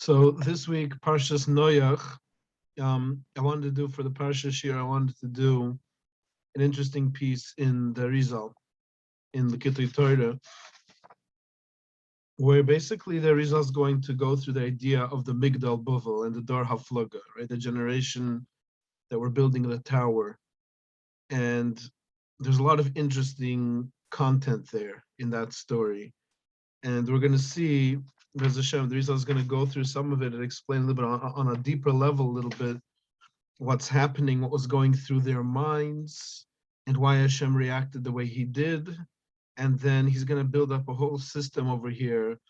So this week, Parshas Noach, I wanted to do for the Parsha Shir, I wanted to do an interesting piece in the Rizal, in the Kittui Torah, where basically the Rizal is going to go through the idea of the Migdal Bovel and the Dor HaFluga, right? The generation that were building the tower. And there's a lot of interesting content there in that story. And we're going to see, Bez Hashem, the Rizal is going to go through some of it and explain a little bit on a deeper level, a little bit, what's happening, what was going through their minds, and why Hashem reacted the way he did. And then he's going to build up a whole system over here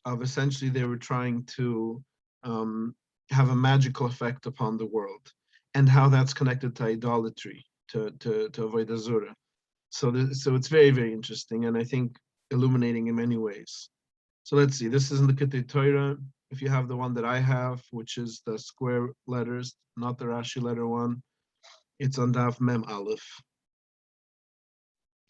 of essentially they were trying to have a magical effect upon the world, and how that's connected to idolatry, to avoid Azura. So it's very, very interesting, and I think illuminating in many ways. So let's see, this is in the Kittui Torah. If you have the one that I have, which is the square letters, not the Rashi letter one, it's on Daf Mem Aleph.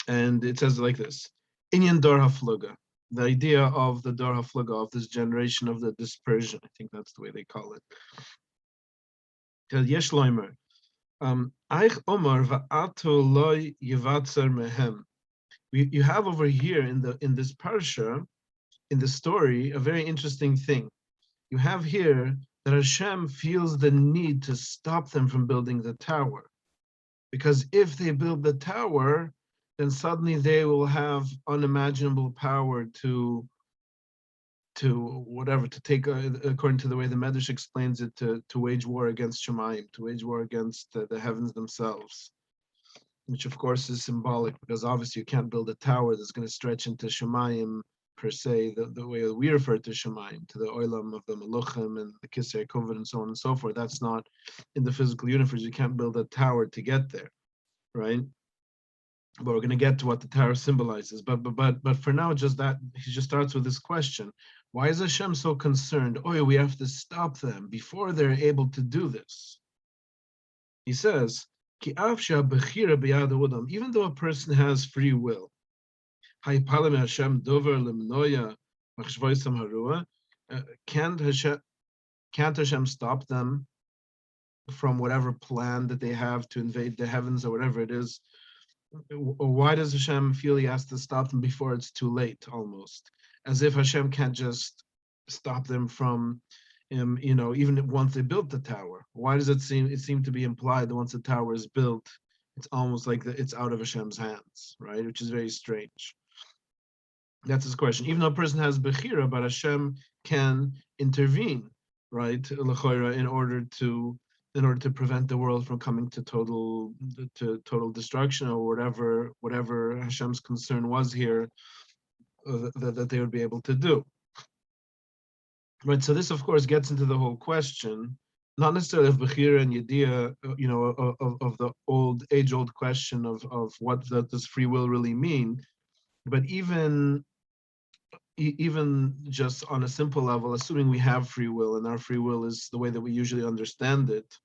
And it says like this: Inyan Dor HaFluga, the idea of the Dor HaFluga, of this generation of the dispersion, I think that's the way they call it. Yesh Loimer, Eich Omar va'ato loy yivatzer mehem. You have over here in this parsha, in the story, a very interesting thing. You have here that Hashem feels the need to stop them from building the tower. Because if they build the tower, then suddenly they will have unimaginable power to whatever, to take, according to the way the Medrash explains it, to wage war against Shemayim, to wage war against the heavens themselves, which of course is symbolic, because obviously you can't build a tower that's going to stretch into Shemayim per se, the way we refer to Shemayim, to the Olam of the Meluchim and the Kisei Kovod and so on and so forth. That's not in the physical universe. You can't build a tower to get there, right? But we're going to get to what the tower symbolizes. But for now, just that, he just starts with this question: why is Hashem so concerned? Oh, we have to stop them before they're able to do this. He says, even though a person has free will, can't Hashem stop them from whatever plan that they have to invade the heavens or whatever it is? Or why does Hashem feel he has to stop them before it's too late, almost? As if Hashem can't just stop them from, even once they built the tower. Why does it seem to be implied that once the tower is built, it's almost like it's out of Hashem's hands, right? Which is very strange. That's his question. Even though a person has Bechira, but Hashem can intervene, right, in order to prevent the world from coming to total destruction, or whatever Hashem's concern was here, that they would be able to do. Right. So this, of course, gets into the whole question, not necessarily of Bechira and Yediyah, of the age-old question of what does free will really mean, but even just on a simple level, assuming we have free will and our free will is the way that we usually understand it,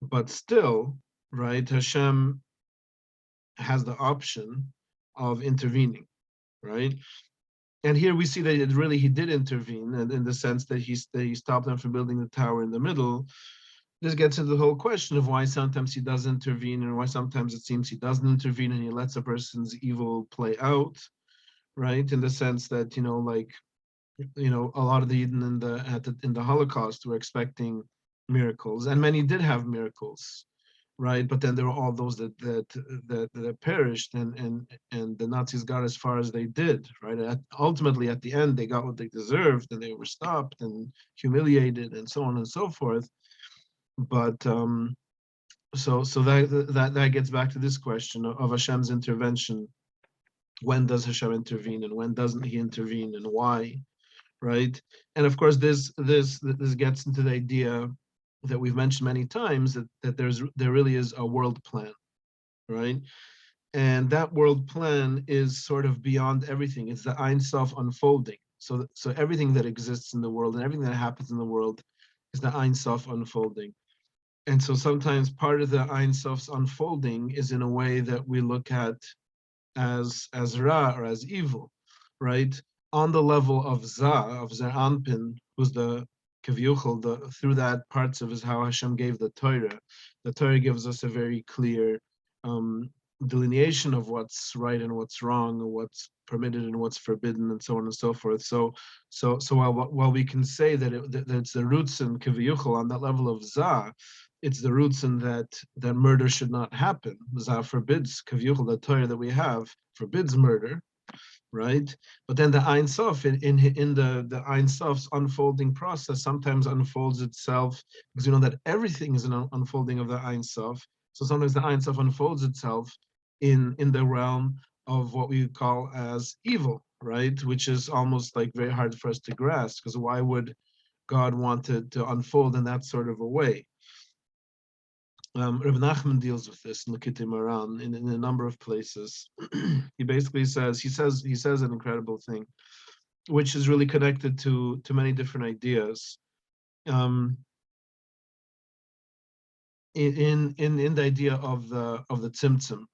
but still, right, Hashem has the option of intervening, right? And here we see that he did intervene, and in the sense that he stopped them from building the tower in the middle. This gets into the whole question of why sometimes he does intervene, and why sometimes it seems he doesn't intervene and he lets a person's evil play out, right? In the sense that, a lot of the Eden in the Holocaust were expecting miracles, and many did have miracles, right? But then there were all those that perished, and the Nazis got as far as they did, right? Ultimately, at the end, they got what they deserved, and they were stopped and humiliated, and so on and so forth. But so that gets back to this question of Hashem's intervention. When does Hashem intervene, and when doesn't he intervene, and why, right? And of course, this gets into the idea that we've mentioned many times, that there really is a world plan, right? And that world plan is sort of beyond everything. It's the Ein Sof unfolding. So everything that exists in the world and everything that happens in the world is the Ein Sof unfolding. And so sometimes part of the Ein Sof's unfolding is in a way that we look at as Ra, or as evil, right? On the level of Za, of Zer Anpin, who's the through that parts of is how Hashem gave the Torah. The Torah gives us a very clear um, delineation of what's right and what's wrong, and what's permitted and what's forbidden, and so on and so forth. So while we can say that it's the roots in kiviyuchel on that level of zah, it's the roots in that murder should not happen. Zah forbids kiviyuchel, the Torah that we have forbids murder, right? But then the Ein Sof in the Ein Sof's unfolding process sometimes unfolds itself, because you know that everything is an unfolding of the Ein Sof. So sometimes the Ein Sof unfolds itself in the realm of what we call as evil, right? Which is almost like very hard for us to grasp, because why would God want it to unfold in that sort of a way? Rabbi Nachman deals with this in L'Kitei Moharan in a number of places. He basically says an incredible thing, which is really connected to many different ideas. In the idea of the tzimtzum,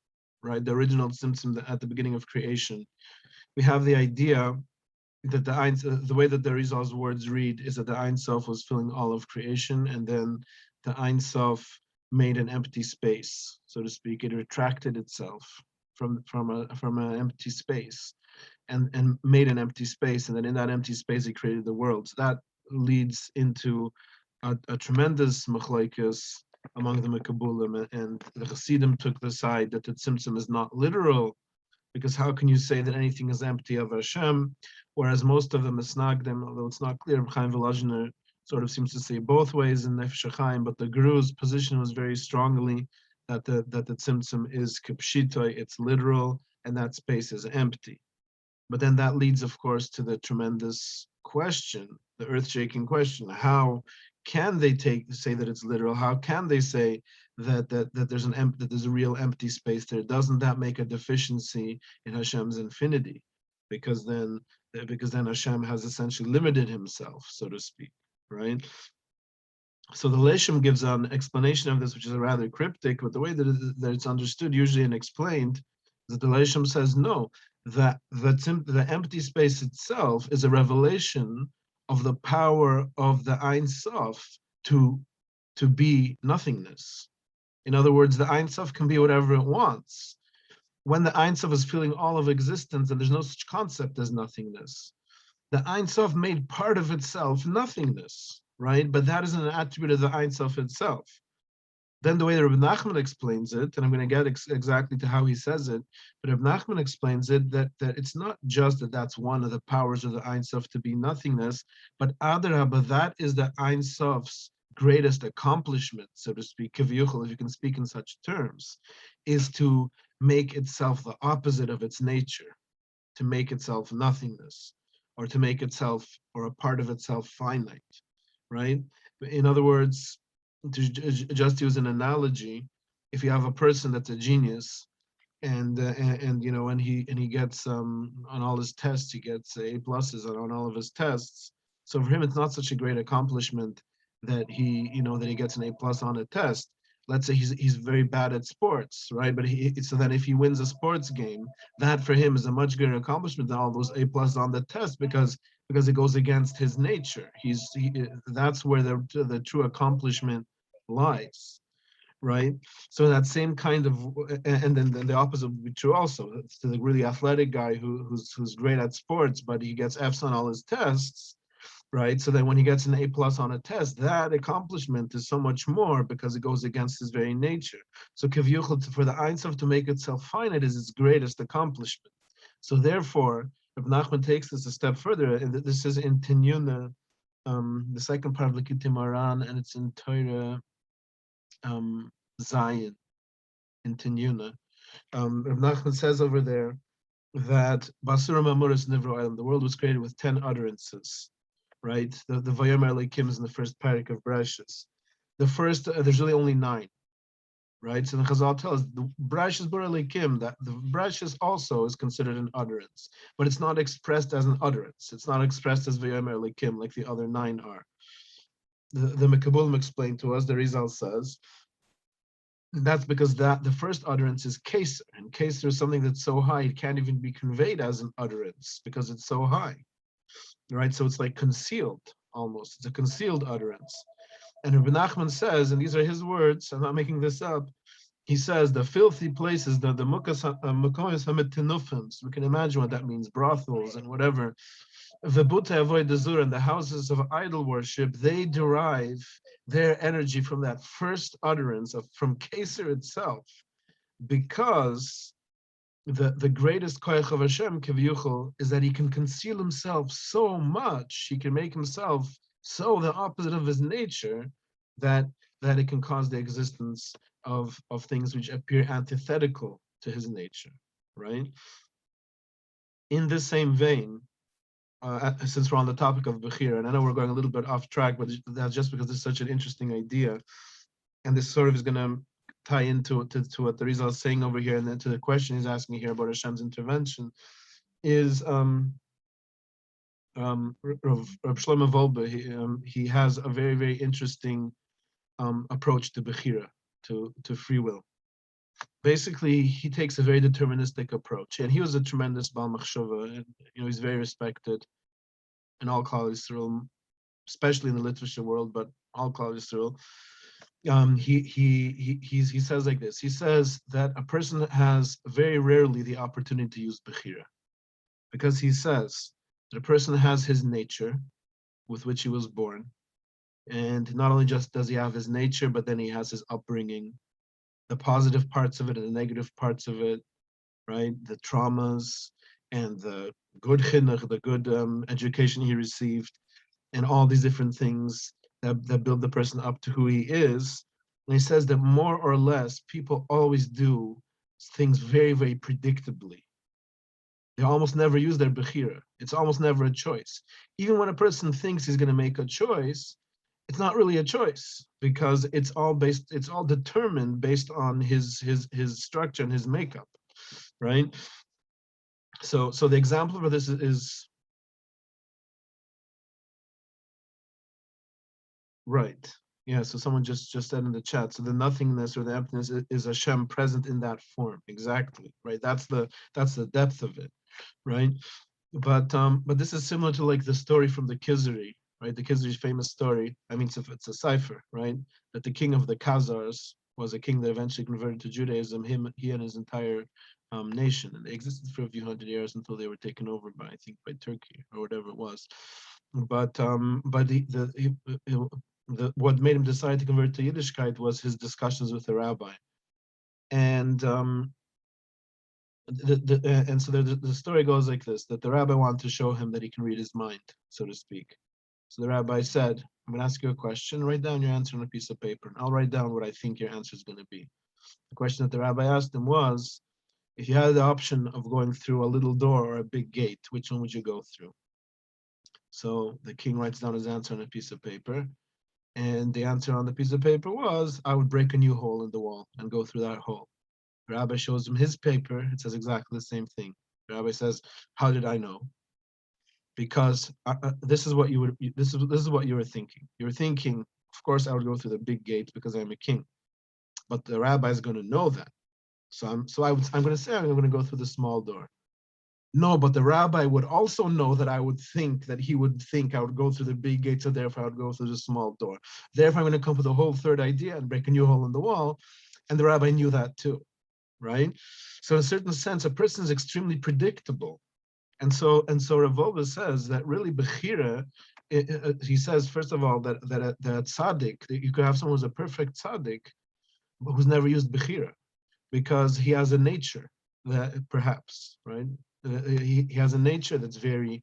right? The original tzimtzum at the beginning of creation, we have the idea that the way that the Rizal's words read is that the Ein Sof was filling all of creation, and then the Ein Sof made an empty space, so to speak. It retracted itself from an empty space, and made an empty space, and then in that empty space it created the world. So that leads into a tremendous machlokes among the Mekabulim, and the Hasidim took the side that the Tzimtzum is not literal, because how can you say that anything is empty of Hashem, whereas most of the Misnagdim, although it's not clear, Chaim Volozhiner sort of seems to say both ways in Nefesh HaChaim, but the Guru's position was very strongly that the Tzimtzum is kipshitoi, it's literal, and that space is empty. But then that leads, of course, to the tremendous question, the earth-shaking question: how can they say that it's literal? How can they say that there's a real empty space there? Doesn't that make a deficiency in Hashem's infinity? Because then Hashem has essentially limited himself, so to speak, right? So the Leshem gives an explanation of this, which is rather cryptic, but the way that it's understood usually and explained is that the Leshem says no, that the empty space itself is a revelation of the power of the Ein Sof to be nothingness. In other words, the Ein Sof can be whatever it wants. When the Ein Sof is feeling all of existence, and there's no such concept as nothingness, the Ein Sof made part of itself nothingness, right? But that is an attribute of the Ein Sof itself. Then the way that Rabbi Nachman explains it, and I'm going to get exactly to how he says it, but Rabbi Nachman explains it that it's not just that that's one of the powers of the Ein Sof to be nothingness, but Adarabah, that is the Ein Sof's greatest accomplishment, so to speak, kiviyuchel, if you can speak in such terms, is to make itself the opposite of its nature, to make itself nothingness, or to make itself, or a part of itself, finite, right? In other words, to just use an analogy, if you have a person that's a genius, and you know, and he gets on all his tests, he gets A pluses on all of his tests. So for him, it's not such a great accomplishment that he gets an A plus on a test. Let's say he's very bad at sports, right? But so then if he wins a sports game, that for him is a much greater accomplishment than all those A plus on the test, because it goes against his nature. That's where the true accomplishment lies, right? So that same kind of, and then the opposite would be true also. It's the really athletic guy who's great at sports, but he gets F's on all his tests, right? So then when he gets an A plus on a test, that accomplishment is so much more because it goes against his very nature. So Kivyuchel, for the Ein Sof to make itself finite, is its greatest accomplishment. So therefore, if Nachman takes this a step further, and this is in Tinyuna, the second part of L'Kitei Moharan, and it's in Torah Zion, in Tinyuna. Rav Nachman says over there that Basuram Amuris Nivro Island, the world was created with 10 utterances, right? The Vayomer Elokim is in the first parak of Brashis. The first, there's really only 9, right? So the Chazal tells us the Brashis Bor Elokim, that the Brashis also is considered an utterance, but it's not expressed as an utterance. It's not expressed as Vayomer Elokim like the other 9 are. The Mekabulim explained to us, the Rizal says, that's because the first utterance is Keser, and Keser is something that's so high it can't even be conveyed as an utterance because it's so high, right? So it's like concealed, almost. It's a concealed utterance. And Rabbi Nachman says, and these are his words, I'm not making this up, he says the filthy places, the mukoyos hametinufim, we can imagine what that means, brothels and whatever, the bute avoid the zur, and the houses of idol worship, they derive their energy from that first utterance from Keser itself, because the greatest koyach of Hashem, Kiviyuchel, is that he can conceal himself so much, he can make himself so the opposite of his nature, that it can cause the existence of things which appear antithetical to his nature, right? In the same vein, since we're on the topic of Bechira, and I know we're going a little bit off track, but that's just because it's such an interesting idea, and this sort of is going to tie into to what the Rizal is saying over here, and then to the question he's asking here about Hashem's intervention, is Rav Shlomo Wolbe. He has a very, very interesting approach to Bechira, to free will. Basically, he takes a very deterministic approach, and he was a tremendous Baal Machshava, and he's very respected in all Klal Yisrael, especially in the literature world, but all Klal Yisrael. He says like this. He says that a person has very rarely the opportunity to use Bechira, because he says that a person has his nature with which he was born, and not only just does he have his nature, but then he has his upbringing, the positive parts of it and the negative parts of it, right? The traumas and the good chinuch, the good education he received, and all these different things that build the person up to who he is. And he says that more or less people always do things very, very predictably. They almost never use their bechira. It's almost never a choice. Even when a person thinks he's going to make a choice, it's not really a choice, because it's all determined based on his structure and his makeup, right? So the example for this is right. Yeah, so someone just said in the chat, so the nothingness or the emptiness is Hashem present in that form. Exactly, right? That's the depth of it, right? But this is similar to like the story from the Kizri, right? The Kizri's famous story. I mean, it's a cipher, right? That the king of the Khazars was a king that eventually converted to Judaism. He and his entire nation, and they existed for a few hundred years until they were taken over by, I think, by Turkey or whatever it was. But what made him decide to convert to Yiddishkeit was his discussions with the rabbi, and and so the story goes like this: that the rabbi wanted to show him that he can read his mind, so to speak. So the rabbi said, "I'm going to ask you a question. Write down your answer on a piece of paper, and I'll write down what I think your answer is going to be." The question that the rabbi asked him was, if you had the option of going through a little door or a big gate, which one would you go through? So the king writes down his answer on a piece of paper, and the answer on the piece of paper was, I would break a new hole in the wall and go through that hole. The rabbi shows him his paper. It says exactly the same thing. The rabbi says, how did I know? Because this is what you would. This is what you were thinking. You were thinking, of course, I would go through the big gate because I'm a king. But the rabbi is going to know that. So I'm going to say I'm going to go through the small door. No, but the rabbi would also know that I would think that he would think I would go through the big gate, so therefore I would go through the small door. Therefore, I'm going to come up with a whole third idea and break a new hole in the wall. And the rabbi knew that too, right? So in a certain sense, a person is extremely predictable. And so Rav Wolbe says that really Bechira, he says, first of all, that tzaddik, that you could have someone who's a perfect tzaddik, but who's never used Bechira, because he has a nature that perhaps, right? He has a nature that's very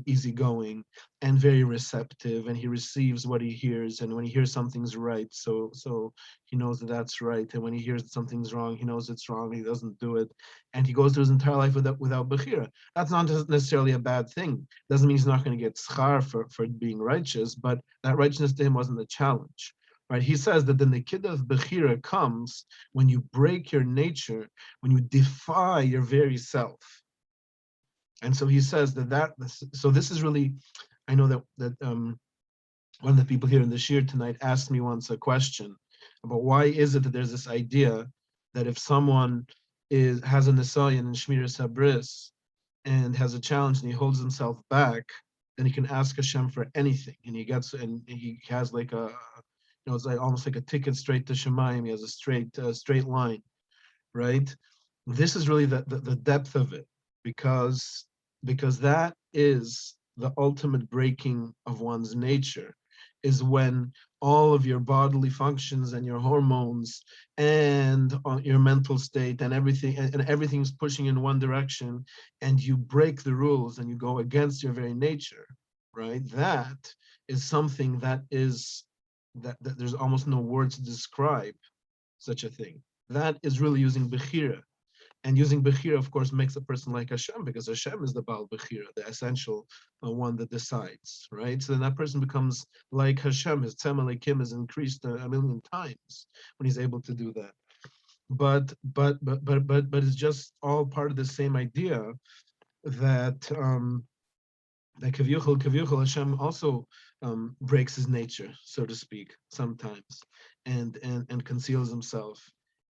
easygoing and very receptive, and he receives what he hears, and when he hears something's right, so he knows that that's right, and when he hears that something's wrong, he knows it's wrong, he doesn't do it, and he goes through his entire life without Bechira. That's not necessarily a bad thing. Doesn't mean he's not going to get schar for being righteous, but that righteousness to him wasn't the challenge. Right? He says that the Nikida of Bechira comes when you break your nature, when you defy your very self. And so he says so this is really, I know that one of the people here in the shir tonight asked me once a question about why is it that there's this idea that if someone has a nisayon in Shmiras Habris and has a challenge and he holds himself back, then he can ask Hashem for anything, and he has like it's like almost like a ticket straight to Shemayim. He has a straight line, right? This is really the depth of it, because that is the ultimate breaking of one's nature, is when all of your bodily functions and your hormones and your mental state and everything's pushing in one direction, and you break the rules and you go against your very nature, right? That is something that there's almost no words to describe such a thing. That is really using Bechira. And using Bechira, of course, makes a person like Hashem, because Hashem is the Baal Bechira, the essential one that decides, right? So then that person becomes like Hashem. His Tzem Elokim is increased a million times when he's able to do that. But it's just all part of the same idea that that Kavyuchal Hashem also breaks his nature, so to speak, sometimes, and conceals himself,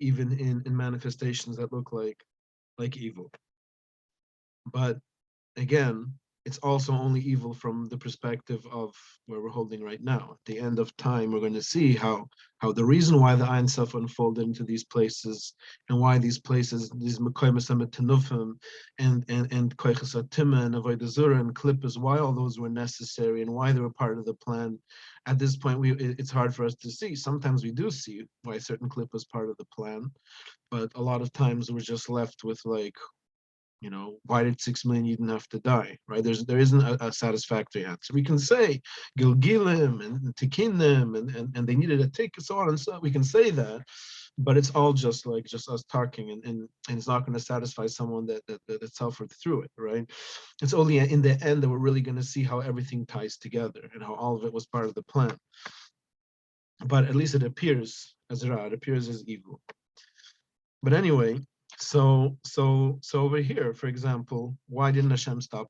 even in manifestations that look like evil. But again, it's also only evil from the perspective of where we're holding right now. At the end of time, we're going to see how the reason why the Ein Sof unfolded into these places, and why these places, these Mekoymes Tenufim and Koiches Atima and Avodah Zarah and Klippas, why all those were necessary and why they were part of the plan. At this point, it's hard for us to see. Sometimes we do see why certain Klippas part of the plan, but a lot of times we're just left with like, why did 6 million Yidden have to die, right? There isn't a satisfactory answer. We can say Gilgilim and Tikinim and they needed a tick, so on and so. We can say that, but it's all just us talking, and it's not going to satisfy someone that suffered through it, right? It's only in the end that we're really going to see how everything ties together and how all of it was part of the plan. But at least it appears as Ra, it appears as evil. But anyway, so over here, for example, why didn't Hashem stop?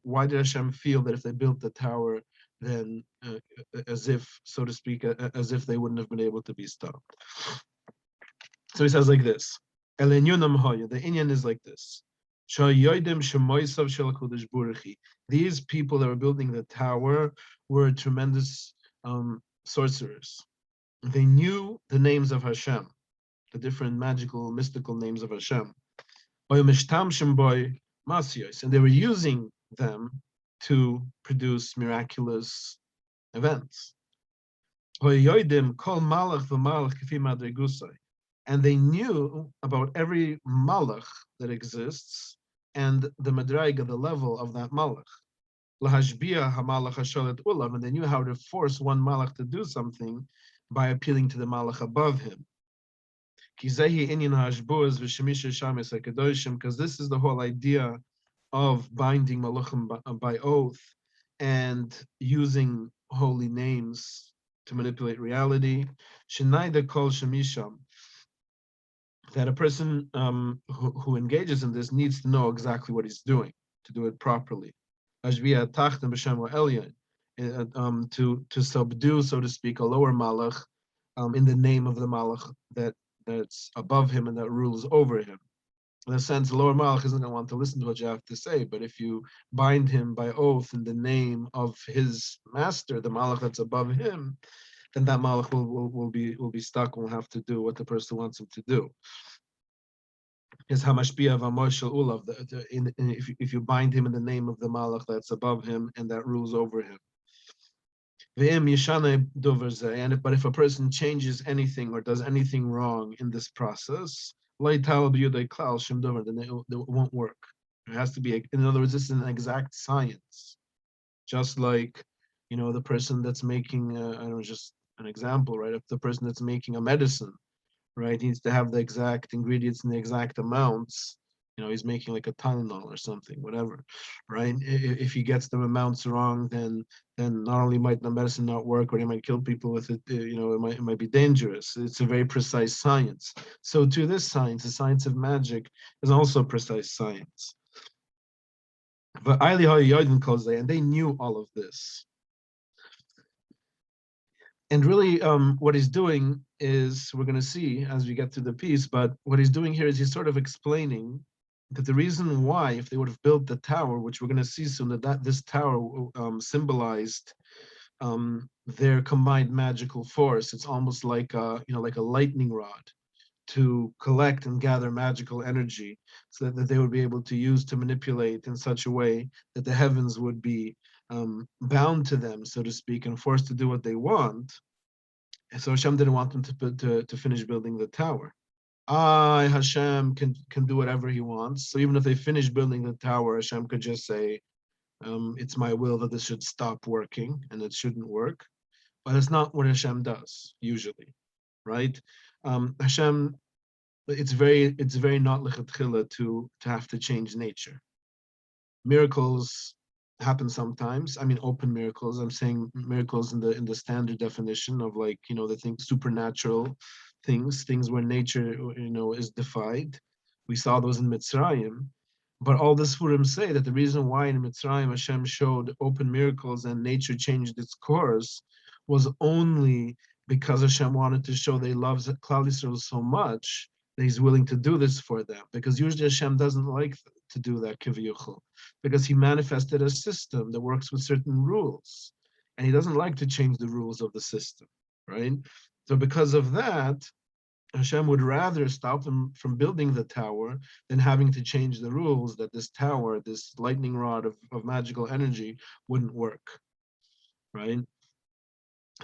Why did Hashem feel that if they built the tower, then as if, so to speak, as if they wouldn't have been able to be stopped? So he says like this: the inyan is like this. These people that were building the tower were tremendous sorcerers. They knew the names of Hashem, the different magical, mystical names of Hashem. And they were using them to produce miraculous events. And they knew about every malach that exists and the madraiga, the level of that malach. And they knew how to force one malach to do something by appealing to the malach above him. Because this is the whole idea of binding malachim by oath and using holy names to manipulate reality. That a person who engages in this needs to know exactly what he's doing to do it properly. To subdue, so to speak, a lower malach in the name of the malach that's above him and that rules over him. In a sense, the lower malach isn't going to want to listen to what you have to say, but if you bind him by oath in the name of his master, the malach that's above him, then that malach will be stuck and will have to do what the person wants him to do. Is hamashpia v'amoshel ulav. If you bind him in the name of the malach that's above him and that rules over him. And if a person changes anything or does anything wrong in this process, then it won't work. It has to be, in other words, this is an exact science. Just like, the person that's making, I don't know, just an example, right? If the person that's making a medicine, right, needs to have the exact ingredients and the exact amounts. He's making like a Tylenol or something, whatever, right? If he gets the amounts wrong, then not only might the medicine not work, or he might kill people with it. It might be dangerous. It's a very precise science. So to this science, the science of magic is also precise science. And they knew all of this. And really, what he's doing is, we're going to see as we get through the piece, but what he's doing here is he's sort of explaining that the reason why, if they would have built the tower, which we're going to see soon, that this tower symbolized their combined magical force. It's almost like like a lightning rod to collect and gather magical energy, so that they would be able to use to manipulate in such a way that the heavens would be bound to them, so to speak, and forced to do what they want. And so Hashem didn't want them to finish building the tower. Hashem can do whatever he wants. So even if they finish building the tower, Hashem could just say, it's my will that this should stop working and it shouldn't work. But it's not what Hashem does usually, right? Hashem, it's very not lechatchila to have to change nature. Miracles happen sometimes. I mean, open miracles. I'm saying miracles in the standard definition of, like, the things, supernatural things where nature, is defied. We saw those in Mitzrayim. But all the Sfurim say that the reason why in Mitzrayim Hashem showed open miracles and nature changed its course was only because Hashem wanted to show that he loves Klal Yisrael so much that he's willing to do this for them. Because usually Hashem doesn't like to do that, kiviyuchel, because he manifested a system that works with certain rules, and he doesn't like to change the rules of the system, right? So because of that, Hashem would rather stop them from building the tower than having to change the rules, that this tower, this lightning rod of magical energy, wouldn't work, right?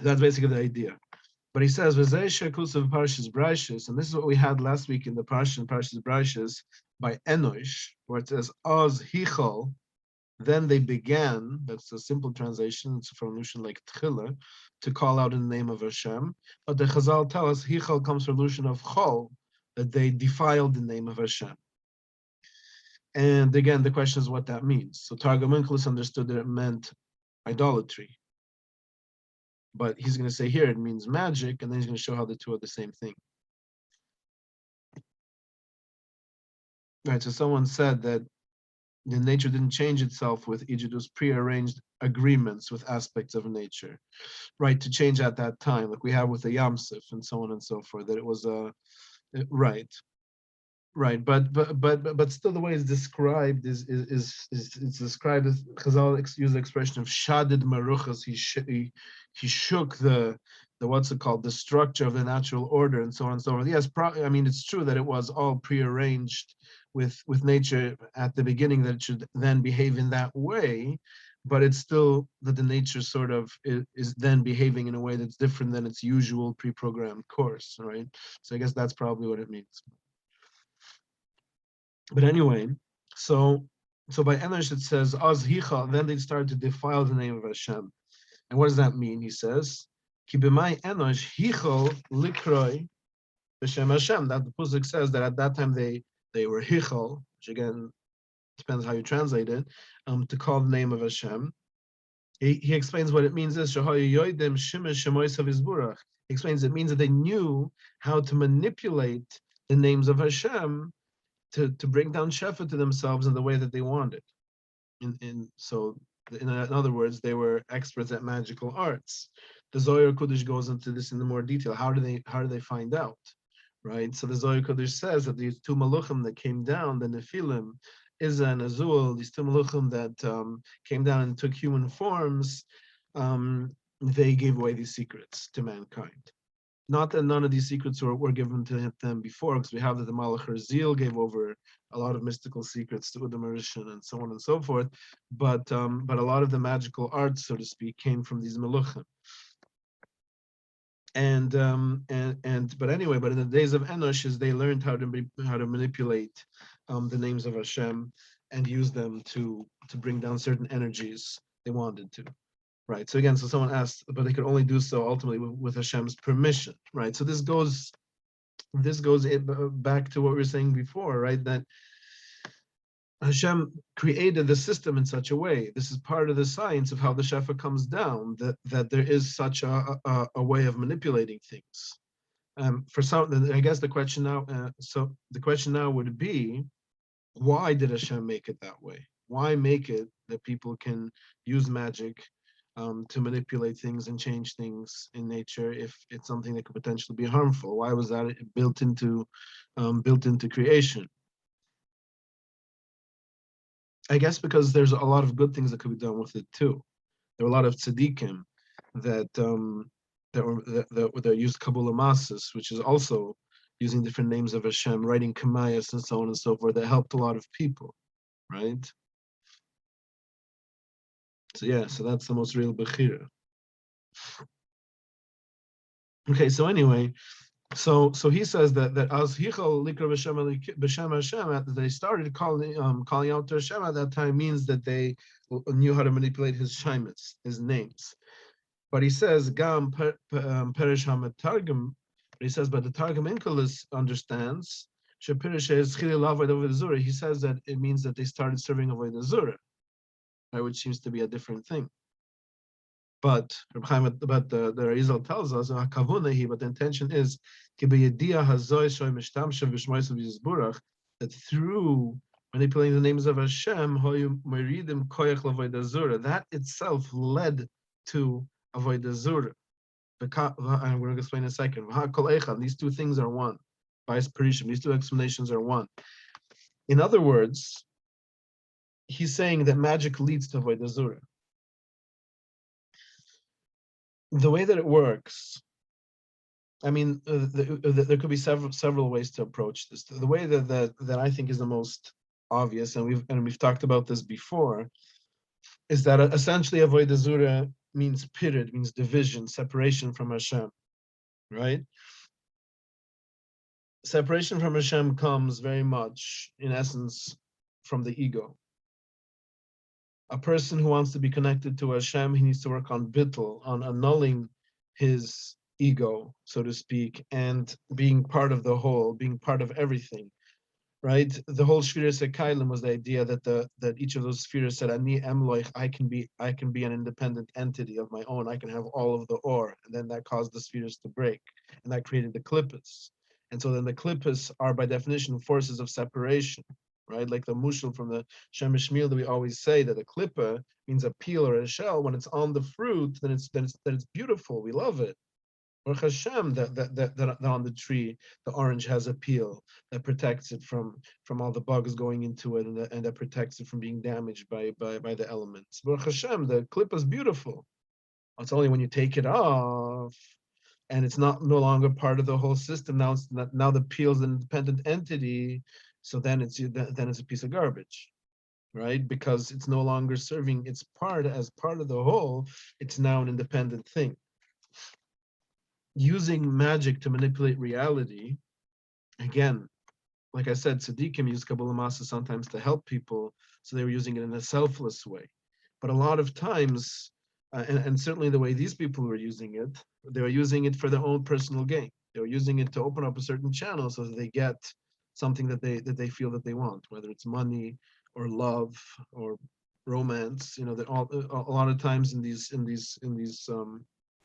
That's basically the idea. But he says, "V'zeh shekus of Parshas Brayshis," and this is what we had last week in the Parshas Brayshis by Enosh, where it says, "Oz hichol," then they began. That's a simple translation. It's from Lushan like Tchila, to call out in the name of Hashem. But the Chazal tell us hichol comes from Lushan of Chol, that they defiled the name of Hashem. And again, the question is what that means. So Targum Onkelos understood that it meant idolatry. But he's going to say here it means magic, and then he's going to show how the two are the same thing. Right, so someone said that the nature didn't change itself with Egypt. It was prearranged agreements with aspects of nature, right, to change at that time, like we have with the Yamsif and so on and so forth, that it was right. Right, but still, the way it's described is it's described as Chazal use the expression of shadid maruchas. He shook the what's it called, the structure of the natural order, and so on and so forth. Yes, I mean, it's true that it was all prearranged with nature at the beginning, that it should then behave in that way, but it's still that the nature sort of is then behaving in a way that's different than its usual pre-programmed course, right? So I guess that's probably what it means. But anyway, so by Enosh it says Az Hicha, then they started to defile the name of Hashem. And what does that mean? He says, Ki b'may Enosh Hicho Likroi B'Shem Hashem. That the Pusik says that at that time they were Hichol, which again depends how you translate it, to call the name of Hashem. He explains what it means is he explains it means that they knew how to manipulate the names of Hashem to bring down Shefa to themselves in the way that they wanted. So in other words, they were experts at magical arts. The Zohar Kodesh goes into this in more detail. How do they find out, right? So the Zohar Kodesh says that these two Maluchim that came down, the Nephilim, Izzah and Azul, these two Maluchim that came down and took human forms, they gave away these secrets to mankind. Not that none of these secrets were given to them before, because we have that the Malach Herzil gave over a lot of mystical secrets to Udam Arishan and so on and so forth, but a lot of the magical arts, so to speak, came from these Meluchim. But anyway, but in the days of Enosh, they learned how to manipulate the names of Hashem and use them to bring down certain energies they wanted to. Right. So again, so someone asked, but they could only do so ultimately with Hashem's permission. Right. So this goes back to what we were saying before, right? That Hashem created the system in such a way. This is part of the science of how the Shefa comes down. That there is such a way of manipulating things. For some, I guess the question now. So the question now would be, why did Hashem make it that way? Why make it that people can use magic to manipulate things and change things in nature if it's something that could potentially be harmful? Why was that built into creation? I guess because there's a lot of good things that could be done with it too. There were a lot of tzaddikim that that used Kabbalah Masas, which is also using different names of Hashem, writing Kamayas and so on and so forth. That helped a lot of people, right? So yeah, so that's the most real Bechira. Okay, so anyway, so he says that as Hichal Likra B'Shem Hashem, that they started calling out to Hashem at that time means that they knew how to manipulate his shemitz, his names. But he says Gam Perish HaMetargim. He says, but the Targum Inkelis understands. Shepirish is Chili Lavoid Avodah Zura. He says that it means that they started serving Avodah Zura, right, which seems to be a different thing. But the Arizal tells us but the intention is that through manipulating the names of Hashem, that itself led to Avodah Zura. And we're going to explain in a second. These two things are one. These two explanations are one. In other words, he's saying that magic leads to Avodah Zura. The way that it works, I mean, there could be several ways to approach this. The way that I think is the most obvious, and we've talked about this before, is that essentially Avodah Zura means pirid, means division, separation from Hashem, right? Separation from Hashem comes very much, in essence, from the ego. A person who wants to be connected to Hashem, he needs to work on bittul, on annulling his ego, so to speak, and being part of the whole, being part of everything, right? The whole Shviras Ekailim was the idea that each of those spheres said, Ani Emloich, I can be an independent entity of my own. I can have all of the or, and then that caused the spheres to break, and that created the klippas. And so then the klippas are by definition forces of separation, right? Like the mushal from the Shemesh Meal that we always say that a klippa means a peel or a shell. When it's on the fruit, then it's beautiful. We love it. Or Hashem, that on the tree, the orange has a peel that protects it from all the bugs going into it, and that protects it from being damaged by the elements. Baruch Hashem, the clip is beautiful. It's only when you take it off, and it's no longer part of the whole system. Now the peel is an independent entity, so then it's a piece of garbage, right? Because it's no longer serving its part as part of the whole. It's now an independent thing. Using magic to manipulate reality, again, like I said, tzaddikim use Kabbalah Masa sometimes to help people, so they were using it in a selfless way. But a lot of times, and certainly the way these people were using it, they were using it for their own personal gain. They were using it to open up a certain channel so that they get something that they feel that they want, whether it's money or love or romance. You know, a lot of times in these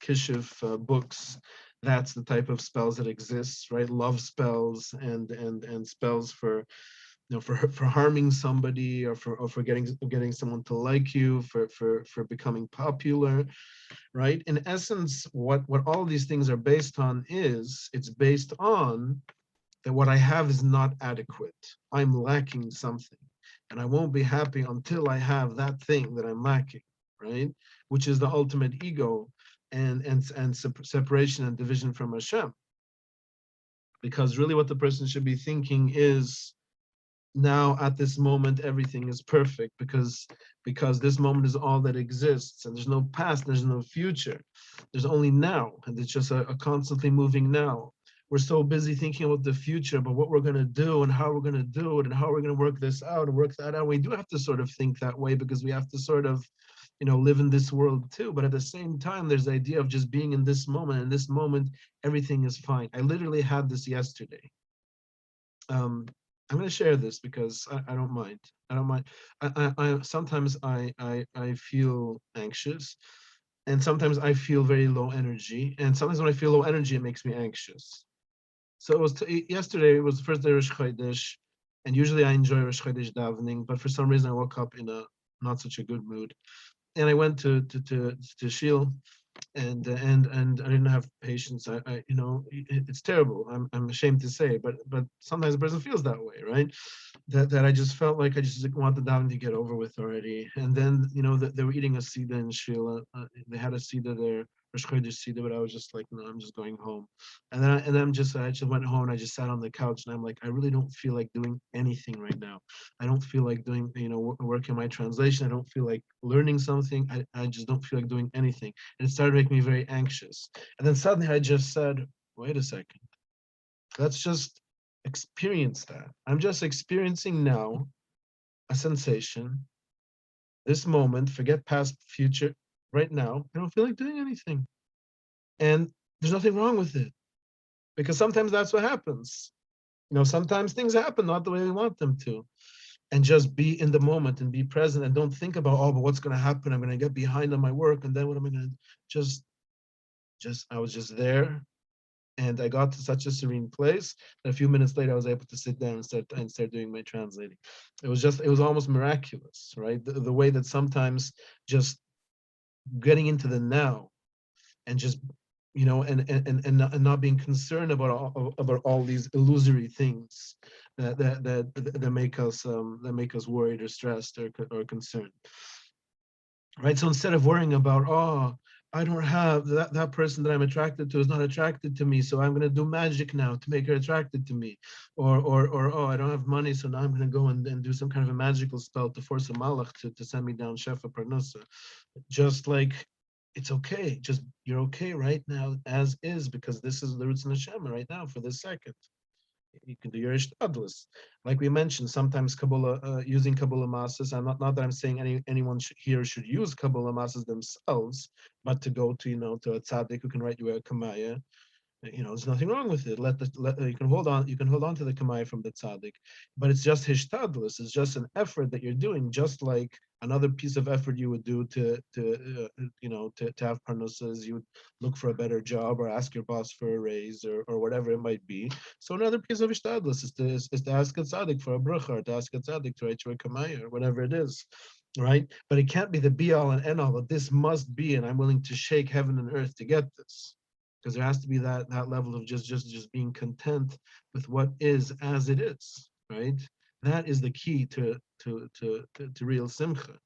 Kishiv books, that's the type of spells that exists, right? Love spells and spells for, you know, for harming somebody or for getting someone to like you, for becoming popular, right? In essence, what all these things are based on is it's based on that what I have is not adequate. I'm lacking something, and I won't be happy until I have that thing that I'm lacking, right? Which is the ultimate ego and separation and division from Hashem. Because really what the person should be thinking is, now at this moment everything is perfect because this moment is all that exists, and there's no past, there's no future, there's only now, and it's just a constantly moving now. We're so busy thinking about the future, about what we're going to do and how we're going to do it and how we're going to work this out and work that out. We do have to sort of think that way because we have to sort of, you know, live in this world too. But at the same time, there's the idea of just being in this moment. In this moment, everything is fine. I literally had this yesterday. I'm going to share this because I don't mind. I don't mind. I sometimes I feel anxious, and sometimes I feel very low energy, and sometimes when I feel low energy, it makes me anxious. So it was yesterday. It was the first day of Rosh Chodesh, and usually I enjoy Rosh Chodesh davening, but for some reason I woke up in a not such a good mood, and I went to Shil, and I didn't have patience. It's terrible. I'm ashamed to say, but sometimes a person feels that way, right? That I just felt like I just want the davening to get over with already. And then they were eating a sida in Shila. They had a sida there, Rosh Chodesh sida, but I was just like, no, I'm just going home. I just went home and I just sat on the couch and I'm like, I really don't feel like doing anything right now. I don't feel like doing working my translation. I don't feel like learning something. I just don't feel like doing anything, and it started making me very anxious. And then suddenly I just said, wait a second, let's just experience that. I'm just experiencing now a sensation, this moment, forget past, future, right now. I don't feel like doing anything. And there's nothing wrong with it, because sometimes that's what happens. Sometimes things happen not the way we want them to. And just be in the moment and be present and don't think about, oh, but what's going to happen? I'm going to get behind on my work. And then what am I going to I was just there. And I got to such a serene place that a few minutes later I was able to sit down and start doing my translating. It was almost miraculous, right? The way that sometimes just getting into the now and just and not being concerned about all these illusory things that make us worried or stressed or concerned, right? So instead of worrying about, oh, I don't have that person that I'm attracted to is not attracted to me, so I'm going to do magic now to make her attracted to me, or oh, I don't have money, so now I'm going to go and do some kind of a magical spell to force a malach to send me down shefa parnasa. Just like, it's okay, just you're okay right now as is, because this is the roots in Hashem right now for this second. You can do your ishtadlus. Like we mentioned, sometimes Kabbalah, using Kabbalah masses, and not that I'm saying anyone here should use Kabbalah masses themselves, but to go to a tzaddik who can write you a kamaya, there's nothing wrong with it. You can hold on to the kamai from the tzaddik, but it's just hishtadlus. It's just an effort that you're doing, just like another piece of effort you would do to have parnasas. You would look for a better job or ask your boss for a raise or whatever it might be. So another piece of hishtadlus is to ask a tzaddik for a bracha, or to ask a tzaddik to write you a kamai or whatever it is. Right? But it can't be the be all and end all that this must be, and I'm willing to shake heaven and earth to get this, because there has to be that level of just being content with what is as it is, right? That is the key to real simcha,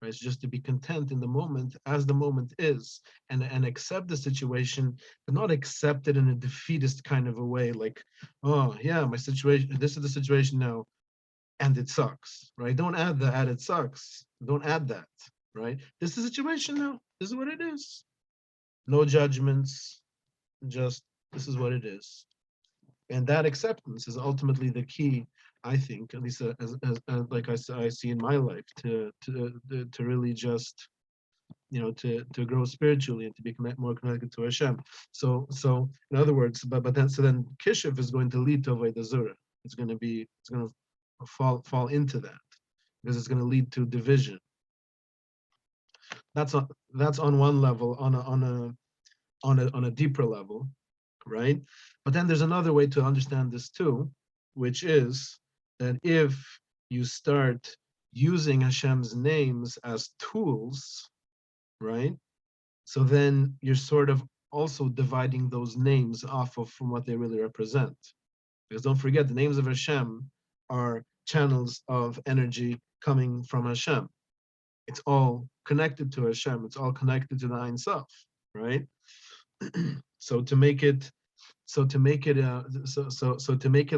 right? It's just to be content in the moment as the moment is, and accept the situation, but not accept it in a defeatist kind of a way, like, oh yeah, my situation, this is the situation now, and it sucks, right? Don't add the add it sucks. Don't add that, right? This is the situation now. This is what it is. No judgments, just this is what it is. And that acceptance is ultimately the key, I think, at least as like I see in my life, to really just to grow spiritually and to be more connected to Hashem. So in other words, but then Kishiv is going to lead to Avodah Zarah. It's going to fall into that, because it's going to lead to division. That's on one level, on a deeper level, right? But then there's another way to understand this too, which is that if you start using Hashem's names as tools, right? So then you're sort of also dividing those names off of from what they really represent. Because don't forget, the names of Hashem are channels of energy coming from Hashem. It's all connected to Hashem. It's all connected to the Ein Sof, right? So to make it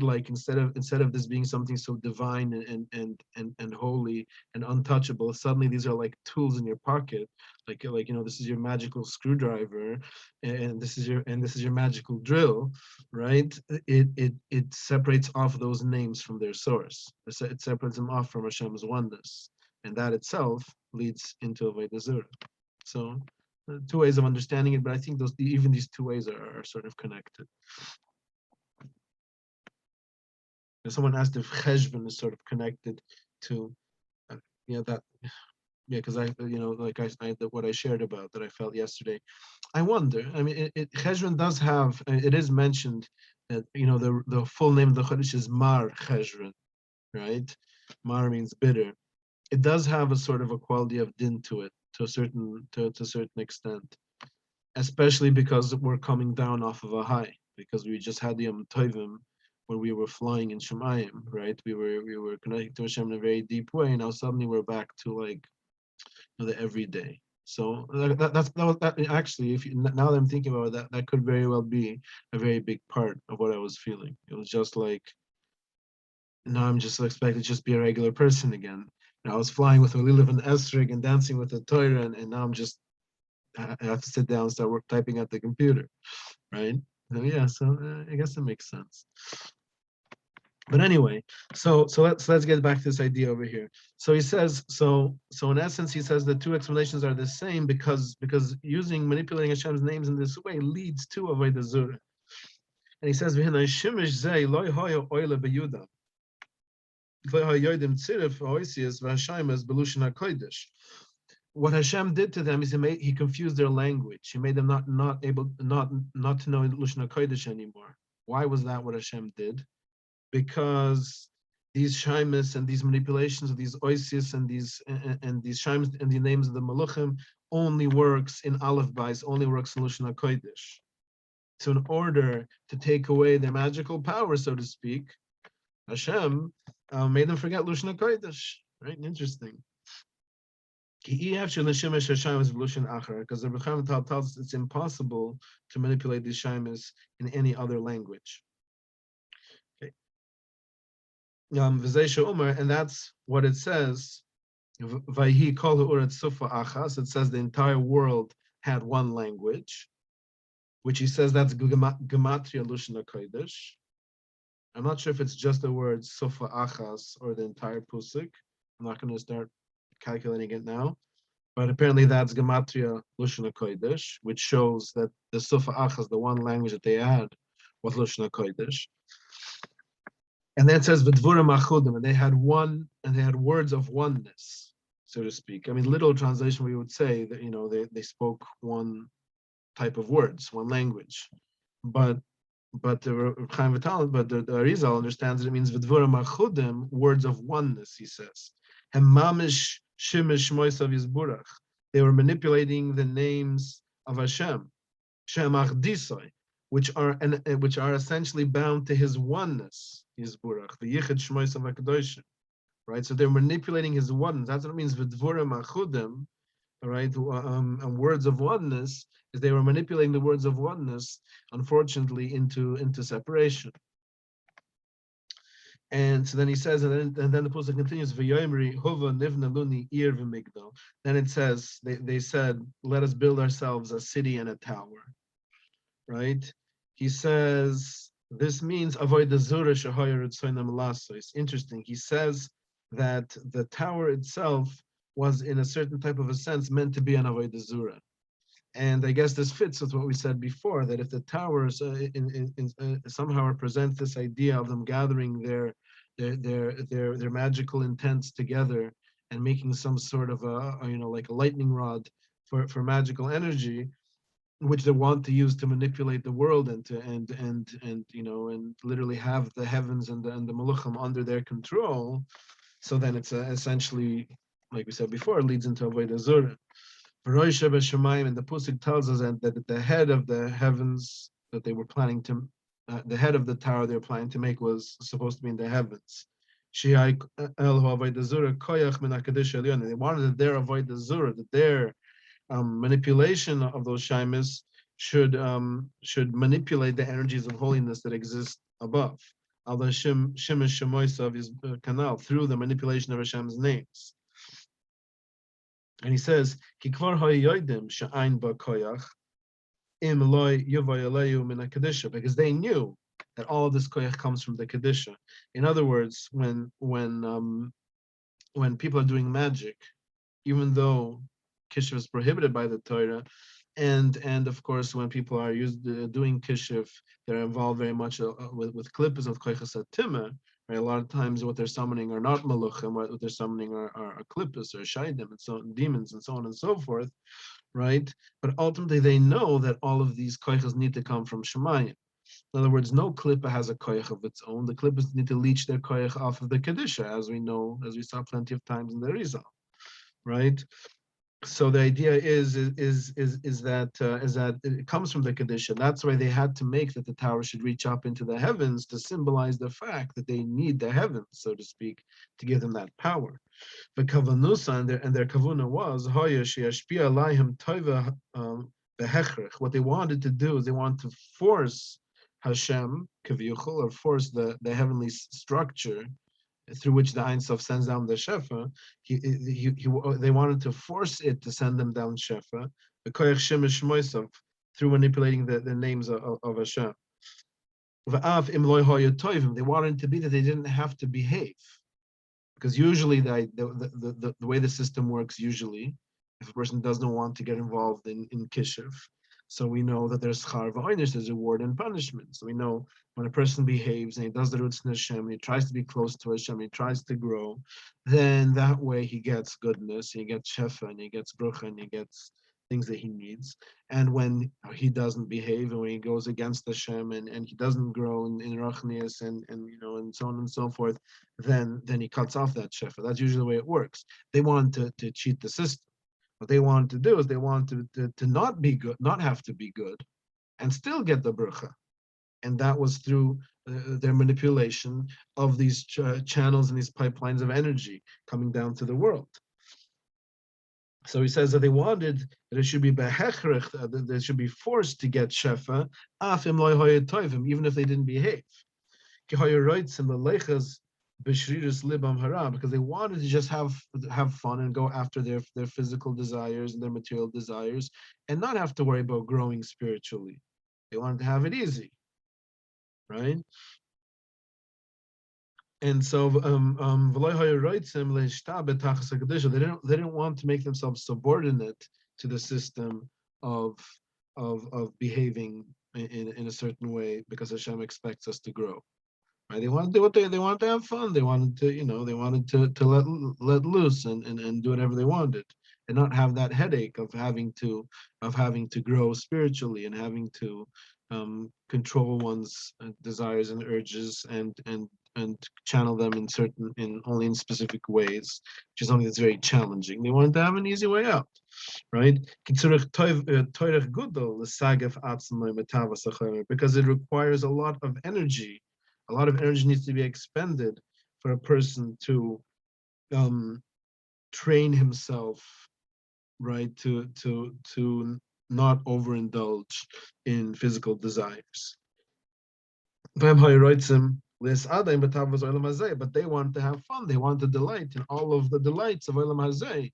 like, instead of this being something so divine and holy and untouchable, suddenly these are like tools in your pocket, like this is your magical screwdriver, and this is your magical drill, right? It separates off those names from their source. It separates them off from Hashem's oneness, and that itself leads into Avodah Zarah. So two ways of understanding it, but I think even these two ways are sort of connected. Someone asked if cheshbon is sort of connected to, that, because what I shared about that I felt yesterday. I wonder. I mean, cheshbon does have. It is mentioned that the full name of the chodesh is Mar Cheshvan, right? Mar means bitter. It does have a sort of a quality of din to it, to a certain extent. especially because we're coming down off of a high, because we just had the Yom Tovim where we were flying in Shemayim, right? We were connecting to Hashem in a very deep way. Now suddenly we're back to like the everyday. So that actually, if you, now that I'm thinking about that, that could very well be a very big part of what I was feeling. It was just like, now I'm just expected to just be a regular person again. And I was flying with a Lilith and Esrig and dancing with the Torah, and now I'm just, I have to sit down and start typing at the computer, right? So yeah, so I guess it makes sense. But anyway, so let's get back to this idea over here. So he says, so in essence, he says the two explanations are the same because using manipulating Hashem's names in this way leads to avodah zura. And he says, "V'hinay shimish zei loy hoyo oile beyuda, loy hoyodim tzirif oisius v'hashayim belushin hakodesh." What Hashem did to them is he confused their language. He made them not able not to know Lushan HaKodesh anymore. Why was that what Hashem did? Because these shaimis and these manipulations of these oisius and these shaimis and the names of the maluchim only works in Aleph Bais, only works in Lushan HaKodesh. So in order to take away their magical power, so to speak, Hashem made them forget Lushan HaKodesh. Right? Interesting. Because the Rebbe Chaim tells us it's impossible to manipulate these shaimis in any other language. Okay. And that's what it says. Vayhi kol ha'uretz sufa achas. It says the entire world had one language, which he says that's gematria Lushna Kodesh. I'm not sure if it's just the word sufa achas or the entire pusik. I'm not going to start calculating it now. But apparently that's Gematria Lushna Kodesh, which shows that the Sufa Achas, the one language that they had, was Lushna Kodesh. And then it says V'dvurim achudim, and they had words of oneness, so to speak. I mean, literal translation, we would say that they spoke one type of words, one language. But the Chaim Vital, but the Arizal understands that it means V'dvurim achudim, words of oneness. He says Hemamish Shimish Moisav Yisburach. They were manipulating the names of Hashem, Shem Achdisoi, which are essentially bound to His oneness, Yisburach, the Yichid Shmoisav Hakadoshim, right? So they're manipulating His oneness. That's what it means. V'dvurim achudim, right? And words of oneness is they were manipulating the words of oneness, unfortunately, into separation. And so then he says, and then the Pasuk continues, V'yoimri hova nivna luni ir v'migdal. Then it says, they said, let us build ourselves a city and a tower, right? He says, this means avoid the zura shahoyer etzoinam lasso. It's interesting. He says that the tower itself was, in a certain type of a sense, meant to be an avoid the zura. And I guess this fits with what we said before, that if the towers somehow represent this idea of them gathering their magical intents together and making some sort of like a lightning rod for magical energy, which they want to use to manipulate the world and literally have the heavens and the Malachim under their control. So then it's essentially, like we said before, it leads into Avodah Zorah. And the Pusik tells us that the head of the heavens that they were planning to, the head of the tower they were planning to make was supposed to be in the heavens. They wanted that their avodah zura, that their manipulation of those shaimis should manipulate the energies of holiness that exist above. Through the manipulation of Hashem's names. And he says, because they knew that all of this koyach comes from the Kedusha. In other words, when people are doing magic, even though kishuf is prohibited by the Torah, and of course when people are doing kishuf, they're involved very much with klippas of koychas atimah. Right? A lot of times what they're summoning are not maluchim, what they're summoning are klippas or shaidim and so demons and so on and so forth, right? But ultimately they know that all of these koychas need to come from Shemayim. In other words, no klippa has a koyach of its own. The klippas need to leech their koyach off of the kedusha, as we know, as we saw plenty of times in the Rizal, right? So the idea is that it comes from the condition. That's why they had to make that the tower should reach up into the heavens to symbolize the fact that they need the heavens, so to speak, to give them that power. The kavanusa and their kavuna was hoya sheyashpia alayhim toiva behechrich. What they wanted to do is they wanted to force Hashem kaviyuchol, or force the heavenly structure through which the Ein Sof sends down the Shefa. They wanted to force it to send them down Shefa, through manipulating the names of Hashem. They wanted it to be that they didn't have to behave. Because usually the way the system works, usually, if a person doesn't want to get involved in kishiv, so we know that there's char v'oinish, there's reward and punishment. So we know when a person behaves and he does the roots in Hashem, and he tries to be close to Hashem, he tries to grow, then that way he gets goodness, he gets shefa, and he gets brucha, and he gets things that he needs. And when he doesn't behave, and when he goes against Hashem, and he doesnn't grow in rachnias, and so on and so forth, then he cuts off that shefa. That's usually the way it works. They want to cheat the system. What they want to do is they want to not be good, not have to be good, and still get the bracha. And that was through their manipulation of these channels and these pipelines of energy coming down to the world. So he says that they wanted that it should be behechrich, that they should be forced to get shefa, afim loy hoyed toivim, even if they didn't behave. Because they wanted to just have fun and go after their physical desires and their material desires and not have to worry about growing spiritually. They wanted to have it easy, right? And so they didn't want to make themselves subordinate to the system of behaving in a certain way because Hashem expects us to grow. Right? They want to do what they want to have fun. They wanted to let loose and do whatever they wanted, and not have that headache of having to grow spiritually and having to control one's desires and urges and channel them only in specific ways, which is something that's very challenging. They wanted to have an easy way out, right? Because it requires a lot of energy. A lot of energy needs to be expended for a person to train himself, right, to not overindulge in physical desires. But they want to have fun. They want to delight in all of the delights of Olam Hazeh,